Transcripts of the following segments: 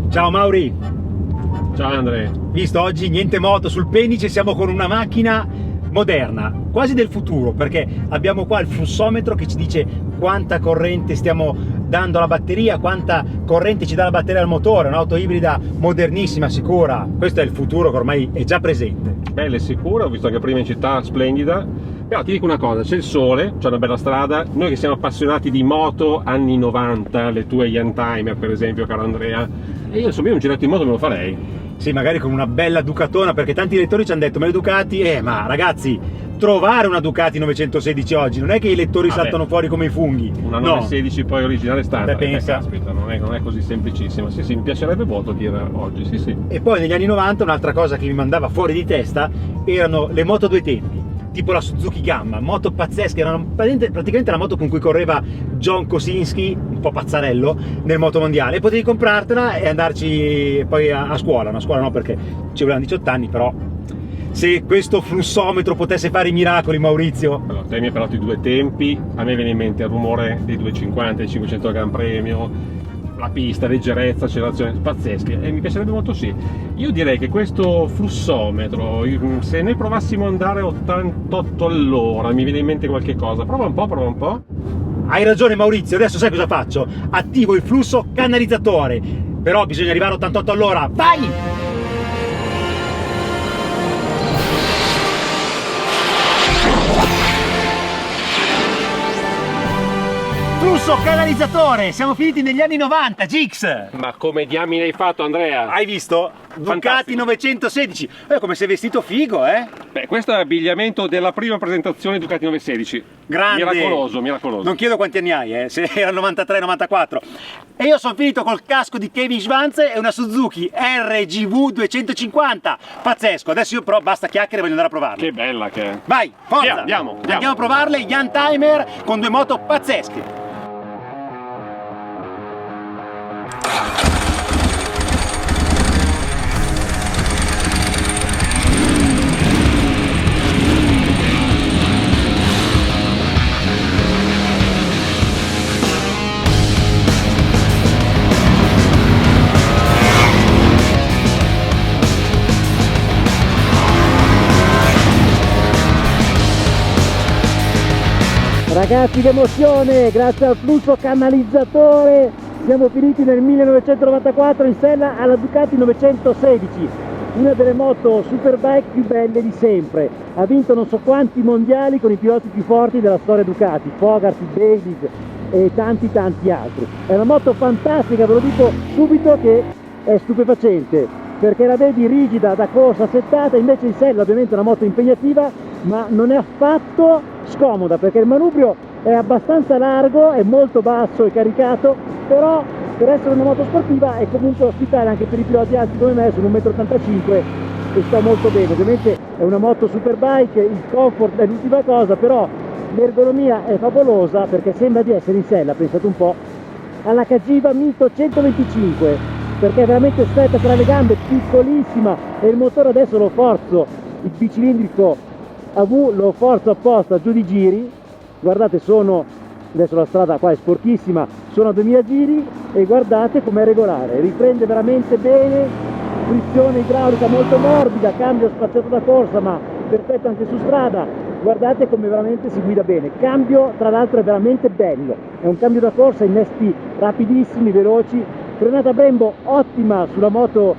Ciao Mauri! Ciao Andrea! Visto oggi niente moto sul pennice, siamo con una macchina moderna, quasi del futuro, perché abbiamo qua il flussometro che ci dice quanta corrente stiamo dando alla batteria, quanta corrente ci dà la batteria al motore, un'auto ibrida modernissima, sicura. Questo è il futuro che ormai è già presente. Bella e sicura, ho visto anche prima in città, splendida. Però ti dico una cosa, c'è il sole, c'è una bella strada, noi che siamo appassionati di moto anni 90, le tue Youngtimer per esempio, caro Andrea, e io insomma un giretto in moto me lo farei. Sì, magari con una bella Ducatona, perché tanti lettori ci hanno detto ma le Ducati, ma ragazzi, trovare una Ducati 916 oggi non è che i lettori saltano fuori come i funghi. Una 916 poi originale standard, pensa. Caspita, non è così semplicissima. Sì, mi piacerebbe molto dire oggi, sì. E poi negli anni 90 un'altra cosa che mi mandava fuori di testa erano le moto a due tempi, tipo la Suzuki Gamma, moto pazzesche, erano praticamente la moto con cui correva John Kosinski, un po' pazzarello, nel motomondiale, e potevi comprartela e andarci poi a scuola, una scuola no perché ci volevano 18 anni, però se questo flussometro potesse fare i miracoli, Maurizio. Allora, te mi hai parlato di due tempi, a me viene in mente il rumore dei 250, dei 500 Gran Premio, la pista, leggerezza, accelerazione pazzesche, e mi piacerebbe molto sì. Io direi che questo flussometro, se noi provassimo ad andare a 88 all'ora, mi viene in mente qualche cosa. Prova un po'. Hai ragione Maurizio, adesso sai cosa faccio? Attivo il flusso canalizzatore, però bisogna arrivare a 88 all'ora, vai! Flusso canalizzatore, siamo finiti negli anni 90, Gix! Ma come diamine hai fatto, Andrea? Hai visto? Ducati 916, è come sei vestito figo, Beh, questo è l'abbigliamento della prima presentazione Ducati 916. Grande! Miracoloso. Non chiedo quanti anni hai, se era 93, 94. E io sono finito col casco di Kevin Schwanz e una Suzuki RGV 250. Pazzesco, adesso io però basta chiacchiere e voglio andare a provarle. Che bella che è. Vai, forza! Andiamo. Andiamo a provarle, Youngtimer con due moto pazzesche. Ragazzi, che emozione! Grazie al flusso canalizzatore siamo finiti nel 1994 in sella alla Ducati 916, una delle moto superbike più belle di sempre. Ha vinto non so quanti mondiali con i piloti più forti della storia Ducati, Fogarty, Davis e tanti altri. È una moto fantastica, ve lo dico subito che è stupefacente, perché la vedi rigida da corsa settata, invece in sella ovviamente è una moto impegnativa, ma non è affatto scomoda, perché il manubrio è abbastanza largo, è molto basso e caricato, però per essere una moto sportiva è comunque ospitale anche per i piloti alti come me, sono 1,85 m e sto molto bene. Ovviamente è una moto superbike, il comfort è l'ultima cosa, però l'ergonomia è favolosa perché sembra di essere in sella, pensate un po', alla Cagiva Mito 125, perché è veramente stretta tra le gambe, piccolissima, e il motore adesso lo forzo, il bicilindrico AV lo forzo apposta giù di giri. Guardate, adesso la strada qua è sporchissima, sono a 2000 giri e guardate com'è regolare, riprende veramente bene, frizione idraulica molto morbida, cambio spaziato da corsa ma perfetto anche su strada. Guardate come veramente si guida bene, cambio tra l'altro è veramente bello, è un cambio da corsa, innesti rapidissimi, veloci, frenata Brembo ottima sulla moto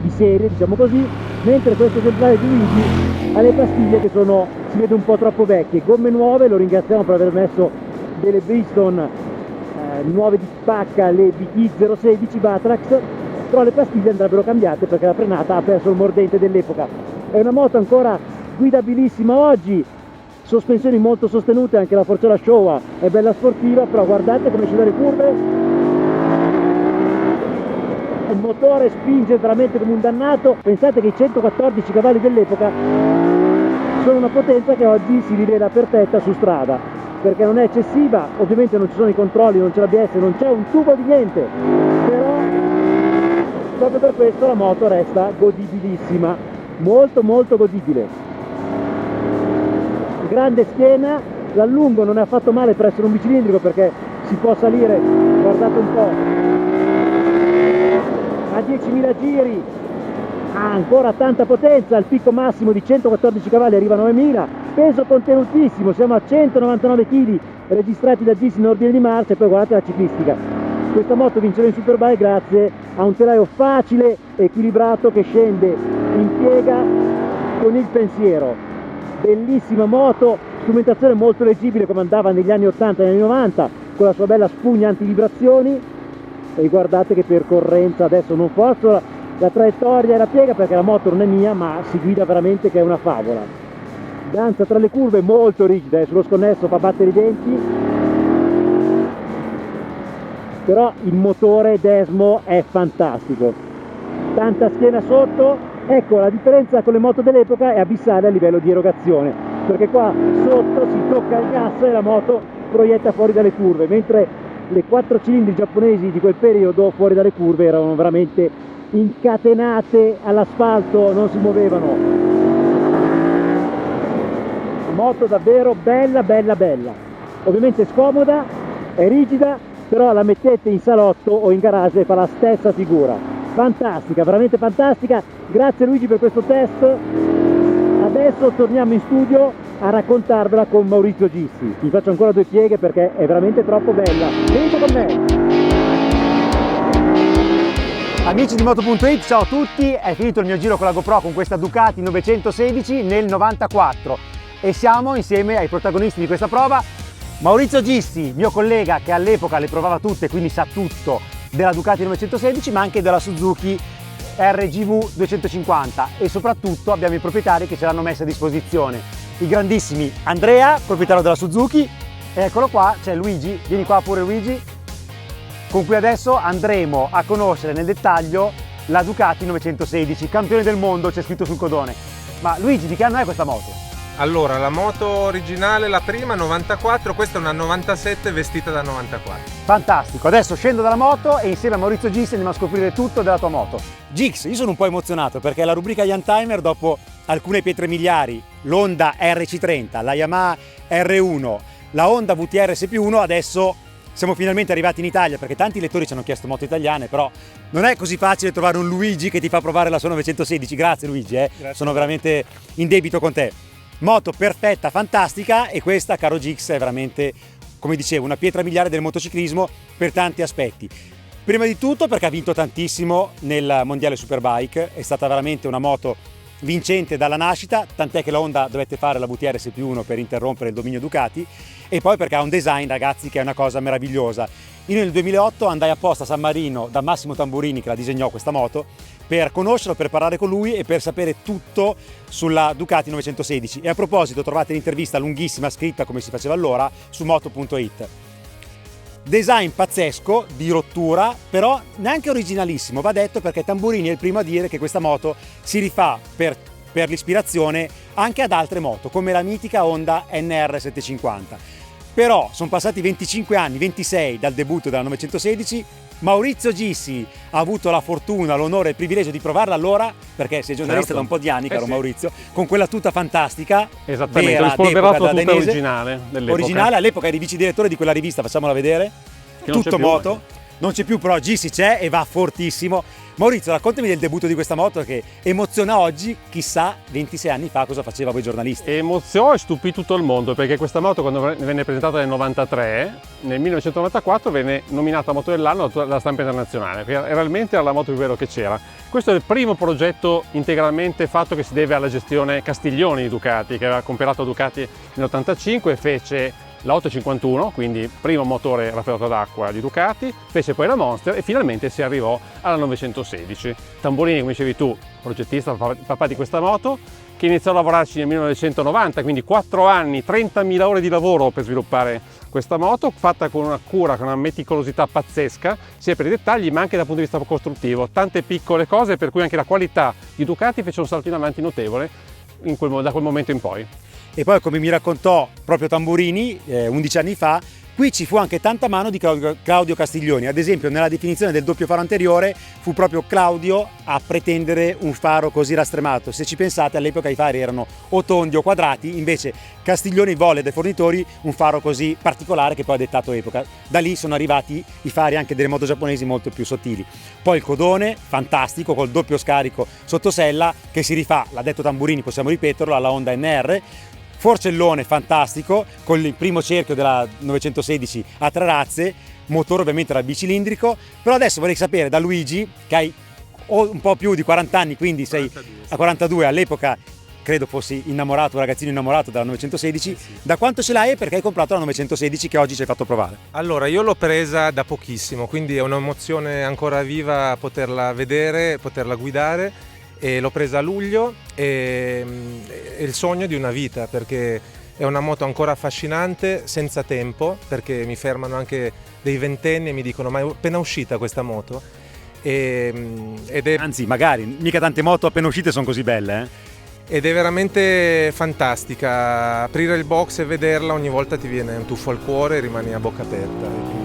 di serie, diciamo così, mentre questo esemplare di Luigi ha le pastiglie che si vede un po' troppo vecchie. Gomme nuove, lo ringraziamo per aver messo delle Bridgestone nuove di pacca, le BT 016 Batrax, però le pastiglie andrebbero cambiate perché la frenata ha perso il mordente dell'epoca. È una moto ancora guidabilissima oggi, sospensioni molto sostenute, anche la Forcella Showa è bella sportiva, però guardate come esce dalle curve. Il motore spinge veramente come un dannato, pensate che i 114 cavalli dell'epoca sono una potenza che oggi si rivela perfetta su strada, perché non è eccessiva, ovviamente non ci sono i controlli, non c'è l'ABS, non c'è un tubo di niente, però proprio per questo la moto resta godibilissima, molto godibile. Grande schiena, l'allungo non è affatto male per essere un bicilindrico perché si può salire, guardate un po', 10.000 giri, ha ancora tanta potenza, al picco massimo di 114 cavalli arriva a 9.000, peso contenutissimo, siamo a 199 kg registrati da GIS in ordine di marcia. E poi guardate la ciclistica, questa moto vincerà in Superbike grazie a un telaio facile, equilibrato, che scende in piega con il pensiero. Bellissima moto, strumentazione molto leggibile come andava negli anni 80 e negli anni 90, con la sua bella spugna antivibrazioni. E guardate che percorrenza, adesso non forzo la traiettoria e la piega perché la moto non è mia, ma si guida veramente che è una favola. Danza tra le curve molto rigida, sullo sconnesso fa battere i denti, però il motore Desmo è fantastico, tanta schiena sotto. Ecco, la differenza con le moto dell'epoca è abissale a livello di erogazione, perché qua sotto si tocca il gas e la moto proietta fuori dalle curve, mentre le 4 cilindri giapponesi di quel periodo fuori dalle curve erano veramente incatenate all'asfalto, non si muovevano. Moto davvero bella bella bella, ovviamente scomoda, è rigida, però la mettete in salotto o in garage e fa la stessa figura. Fantastica, veramente fantastica. Grazie Luigi per questo test. Adesso torniamo in studio a raccontarvela con Maurizio Gissi. Vi faccio ancora 2 pieghe perché è veramente troppo bella. Venite con me. Amici di Moto.it, ciao a tutti. È finito il mio giro con la GoPro con questa Ducati 916 nel 94 e siamo insieme ai protagonisti di questa prova. Maurizio Gissi, mio collega che all'epoca le provava tutte, quindi sa tutto della Ducati 916, ma anche della Suzuki RGV 250, e soprattutto abbiamo i proprietari che ce l'hanno messa a disposizione, i grandissimi Andrea, proprietario della Suzuki, e eccolo qua, c'è Luigi, vieni qua pure Luigi, con cui adesso andremo a conoscere nel dettaglio la Ducati 916, campione del mondo, c'è scritto sul codone. Ma Luigi, di che anno è questa moto? Allora, la moto originale, la prima, 94, questa è una 97 vestita da 94. Fantastico, adesso scendo dalla moto e insieme a Maurizio Gissi andiamo a scoprire tutto della tua moto. Gix, io sono un po' emozionato perché la rubrica Young Timer, dopo alcune pietre miliari, l'Honda RC30, la Yamaha R1, la Honda VTR SP1, adesso siamo finalmente arrivati in Italia perché tanti lettori ci hanno chiesto moto italiane, però non è così facile trovare un Luigi che ti fa provare la sua 916. Grazie Luigi, Grazie. Sono veramente in debito con te. Moto perfetta, fantastica, e questa, caro Gix, è veramente, come dicevo, una pietra miliare del motociclismo per tanti aspetti. Prima di tutto perché ha vinto tantissimo nel mondiale Superbike, è stata veramente una moto vincente dalla nascita, tant'è che la Honda dovette fare la VTR SP1 per interrompere il dominio Ducati, e poi perché ha un design, ragazzi, che è una cosa meravigliosa. Io nel 2008 andai apposta a San Marino da Massimo Tamburini, che la disegnò questa moto, per conoscerlo, per parlare con lui e per sapere tutto sulla Ducati 916. E a proposito, trovate l'intervista lunghissima scritta come si faceva allora su Moto.it. Design pazzesco, di rottura, però neanche originalissimo, va detto, perché Tamburini è il primo a dire che questa moto si rifà per l'ispirazione anche ad altre moto, come la mitica Honda NR 750. Però sono passati 25 anni, 26 dal debutto della 916, Maurizio Gissi ha avuto la fortuna, l'onore e il privilegio di provarla allora, perché sei giornalista da un po' di anni, caro sì. Maurizio, con quella tuta fantastica, esattamente, vera, rispolverato d'epoca, tutta originale dell'epoca. Originale, all'epoca eri vice direttore di quella rivista, facciamola vedere, che non tutto c'è più, moto, non c'è più, però Gissi c'è e va fortissimo. Maurizio, raccontami del debutto di questa moto che emoziona oggi, chissà 26 anni fa cosa faceva voi giornalisti. Emozionò e stupì tutto il mondo, perché questa moto, quando venne presentata nel 93, nel 1994 venne nominata moto dell'anno dalla stampa internazionale, perché realmente era la moto più bella che c'era. Questo è il primo progetto integralmente fatto che si deve alla gestione Castiglioni di Ducati, che aveva comprato Ducati nell'85 e fece la 851, quindi primo motore raffreddato d'acqua di Ducati, fece poi la Monster e finalmente si arrivò alla 916. Tamburini, come dicevi tu, progettista, papà di questa moto, che iniziò a lavorarci nel 1990, quindi 4 anni, 30.000 ore di lavoro per sviluppare questa moto, fatta con una cura, con una meticolosità pazzesca, sia per i dettagli ma anche dal punto di vista costruttivo. Tante piccole cose per cui anche la qualità di Ducati fece un salto in avanti notevole da quel momento in poi. E poi, come mi raccontò proprio Tamburini 11 anni fa, Qui ci fu anche tanta mano di Claudio Castiglioni, ad esempio nella definizione del doppio faro anteriore fu proprio Claudio a pretendere un faro così rastremato. Se ci pensate, all'epoca i fari erano o tondi o quadrati, invece Castiglioni volle dai fornitori un faro così particolare che poi ha dettato epoca. Da lì sono arrivati i fari anche delle moto giapponesi molto più sottili. Poi il codone, fantastico, col doppio scarico sottosella che si rifà, l'ha detto Tamburini, possiamo ripeterlo, alla Honda NR. Forcellone fantastico con il primo cerchio della 916 a 3 razze, motore ovviamente era bicilindrico, però adesso vorrei sapere da Luigi, che hai un po' più di 40 anni, quindi sei 42, a 42, all'epoca credo fossi innamorato, un ragazzino innamorato della 916, sì. Da quanto ce l'hai e perché hai comprato la 916 che oggi ci hai fatto provare? Allora, io l'ho presa da pochissimo, quindi è un'emozione ancora viva poterla vedere, poterla guidare, e l'ho presa a luglio e è il sogno di una vita, perché è una moto ancora affascinante, senza tempo, perché mi fermano anche dei ventenni e mi dicono ma è appena uscita questa moto? Ed è Anzi, magari, mica tante moto appena uscite sono così belle, Ed è veramente fantastica, aprire il box e vederla ogni volta ti viene un tuffo al cuore e rimani a bocca aperta.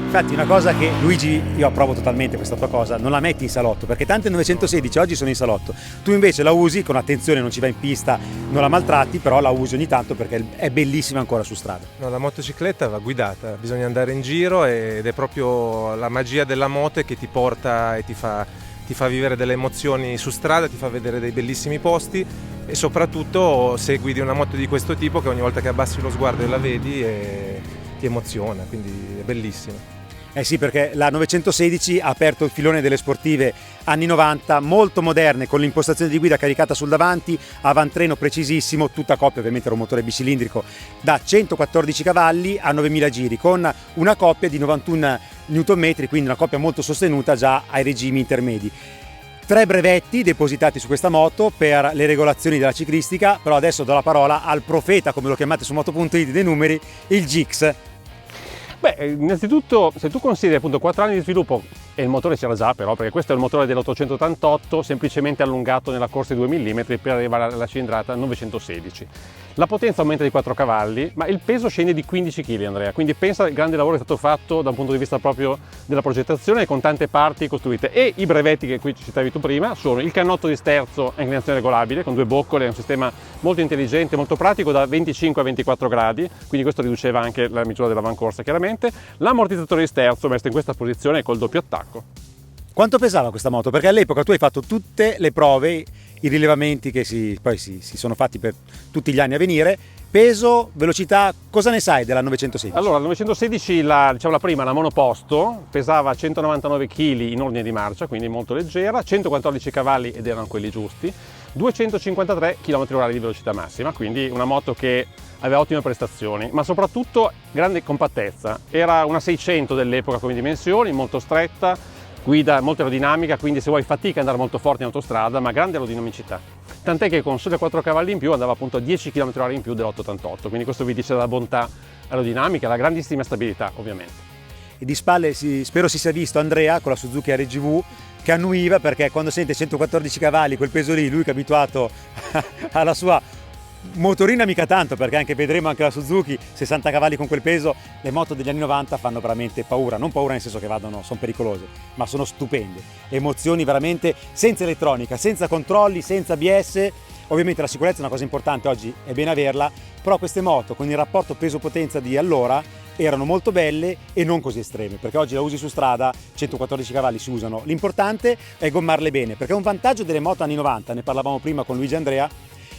Infatti una cosa che Luigi, io approvo totalmente questa tua cosa, non la metti in salotto, perché tante 916 oggi sono in salotto, tu invece la usi con attenzione, non ci vai in pista, non la maltratti, però la usi ogni tanto perché è bellissima ancora su strada. No, la motocicletta va guidata, bisogna andare in giro ed è proprio la magia della moto che ti porta e ti fa vivere delle emozioni su strada, ti fa vedere dei bellissimi posti e soprattutto se guidi una moto di questo tipo che ogni volta che abbassi lo sguardo e la vedi ti emoziona, quindi è bellissima. Eh sì, perché la 916 ha aperto il filone delle sportive anni 90, molto moderne, con l'impostazione di guida caricata sul davanti, avantreno precisissimo, tutta coppia, ovviamente era un motore bicilindrico da 114 cavalli a 9000 giri, con una coppia di 91 Nm, quindi una coppia molto sostenuta già ai regimi intermedi. 3 brevetti depositati su questa moto per le regolazioni della ciclistica, però adesso do la parola al profeta, come lo chiamate su Moto.it, dei numeri, il Gix. Beh, innanzitutto se tu consideri appunto 4 anni di sviluppo, e il motore c'era già però, perché questo è il motore dell'888 semplicemente allungato nella corsa di 2 mm per arrivare alla cilindrata 916. La potenza aumenta di 4 cavalli, ma il peso scende di 15 kg, Andrea, quindi pensa al grande lavoro che è stato fatto da un punto di vista proprio della progettazione, con tante parti costruite. E i brevetti che qui citavi tu prima sono il cannotto di sterzo a inclinazione regolabile con 2 boccole, è un sistema molto intelligente, molto pratico, da 25 a 24 gradi, quindi questo riduceva anche la misura dell'avancorsa chiaramente. L'ammortizzatore di sterzo messo in questa posizione col doppio attacco. Quanto pesava questa moto? Perché all'epoca tu hai fatto tutte le prove, i rilevamenti che poi si sono fatti per tutti gli anni a venire. Peso, velocità, cosa ne sai della 916? Allora, la 916, la prima, la monoposto, pesava 199 kg in ordine di marcia, quindi molto leggera, 114 cavalli ed erano quelli giusti, 253 km/h di velocità massima, quindi una moto che aveva ottime prestazioni, ma soprattutto grande compattezza. Era una 600 dell'epoca come dimensioni, molto stretta, guida molto aerodinamica, quindi se vuoi fatica andare molto forte in autostrada, ma grande aerodinamicità. Tant'è che con solo 4 cavalli in più andava appunto a 10 km/h in più dell'888, quindi questo vi dice la bontà aerodinamica, la grandissima stabilità ovviamente. E di spalle spero si sia visto Andrea con la Suzuki RGV che annuiva, perché quando sente 114 cavalli, quel peso lì, lui che è abituato alla sua motorina mica tanto, perché anche vedremo anche la Suzuki 60 cavalli con quel peso, le moto degli anni 90 fanno veramente paura, non paura nel senso che sono pericolose, ma sono stupende, emozioni veramente, senza elettronica, senza controlli, senza ABS. Ovviamente la sicurezza è una cosa importante, oggi è bene averla, però queste moto con il rapporto peso-potenza di allora erano molto belle e non così estreme, perché oggi la usi su strada, 114 cavalli si usano, l'importante è gommarle bene, perché un vantaggio delle moto anni 90, ne parlavamo prima con Luigi e Andrea,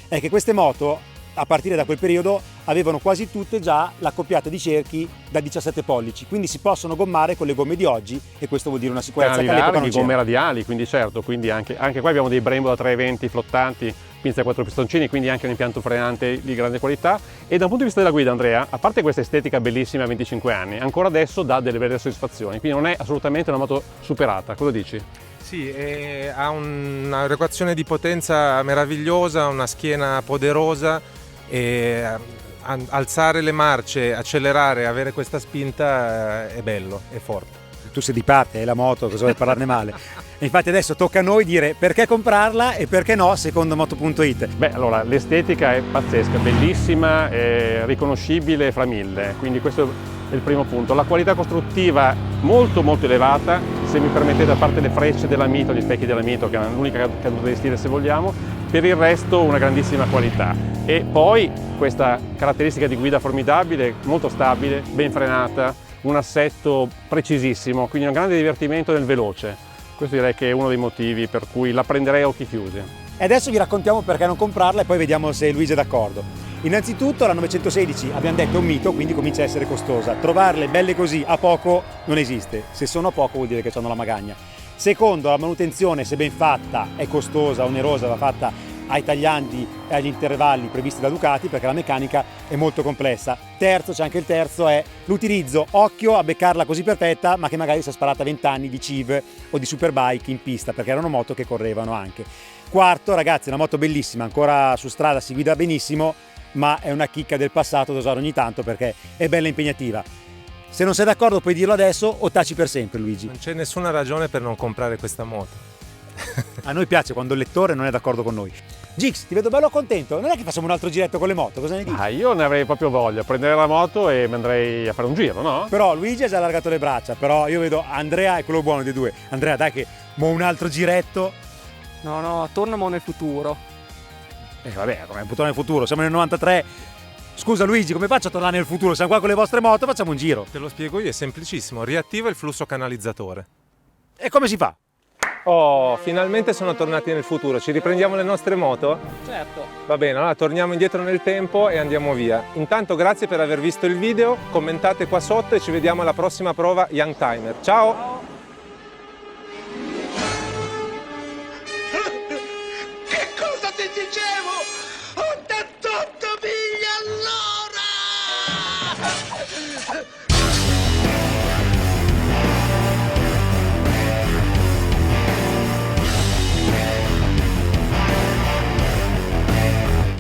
è che queste moto a partire da quel periodo avevano quasi tutte già l'accoppiata di cerchi da 17 pollici, quindi si possono gommare con le gomme di oggi e questo vuol dire una sicurezza che all'epoca non c'era. Gomme radiali, quindi certo, quindi anche qua abbiamo dei Brembo da 320 flottanti, pinze a 4 pistoncini, quindi anche un impianto frenante di grande qualità. E da un punto di vista della guida, Andrea, a parte questa estetica bellissima a 25 anni, ancora adesso dà delle belle soddisfazioni, quindi non è assolutamente una moto superata, cosa dici? Sì, ha una erogazione di potenza meravigliosa, una schiena poderosa e alzare le marce, accelerare, avere questa spinta è bello, è forte. Tu sei di parte, è la moto, cosa vuoi parlarne male? E infatti adesso tocca a noi dire perché comprarla e perché no secondo Moto.it. Beh, allora l'estetica è pazzesca, bellissima, è riconoscibile fra mille, quindi questo è il primo punto. La qualità costruttiva molto molto elevata, se mi permettete, a parte le frecce della Mito, gli specchi della Mito, che è l'unica caduta di stile se vogliamo, per il resto una grandissima qualità. E poi questa caratteristica di guida formidabile, molto stabile, ben frenata, un assetto precisissimo, quindi un grande divertimento nel veloce. Questo direi che è uno dei motivi per cui la prenderei a occhi chiusi. E adesso vi raccontiamo perché non comprarla e poi vediamo se Luigi è d'accordo. Innanzitutto la 916 abbiamo detto è un mito, quindi comincia a essere costosa. Trovarle belle così a poco non esiste, se sono a poco vuol dire che hanno la magagna. Secondo, la manutenzione, se ben fatta, è costosa, onerosa, va fatta ai tagliandi e agli intervalli previsti da Ducati perché la meccanica è molto complessa. Terzo, c'è anche il terzo, è l'utilizzo, occhio a beccarla così perfetta ma che magari si è sparata 20 anni di CIV o di Superbike in pista perché erano moto che correvano anche. Quarto, ragazzi, è una moto bellissima, ancora su strada si guida benissimo, ma è una chicca del passato da usare ogni tanto perché è bella impegnativa. Se non sei d'accordo puoi dirlo adesso o taci per sempre, Luigi. Non c'è nessuna ragione per non comprare questa moto. A noi piace quando il lettore non è d'accordo con noi. Gix, ti vedo bello contento, non è che facciamo un altro giretto con le moto, cosa ne dici? Io ne avrei proprio voglia, prendere la moto e mi andrei a fare un giro, no? Però Luigi ha già allargato le braccia, però io vedo Andrea è quello buono dei due. Andrea, dai che mo un altro giretto. No, torniamo nel futuro. Vabbè, come tornare nel futuro, siamo nel 93. Scusa Luigi, come faccio a tornare nel futuro? Siamo qua con le vostre moto, facciamo un giro. Te lo spiego io, è semplicissimo, riattiva il flusso canalizzatore. E come si fa? Oh, finalmente sono tornati nel futuro, ci riprendiamo le nostre moto? Certo. Va bene, allora torniamo indietro nel tempo e andiamo via. Intanto grazie per aver visto il video, commentate qua sotto e ci vediamo alla prossima prova Young Timer. Ciao!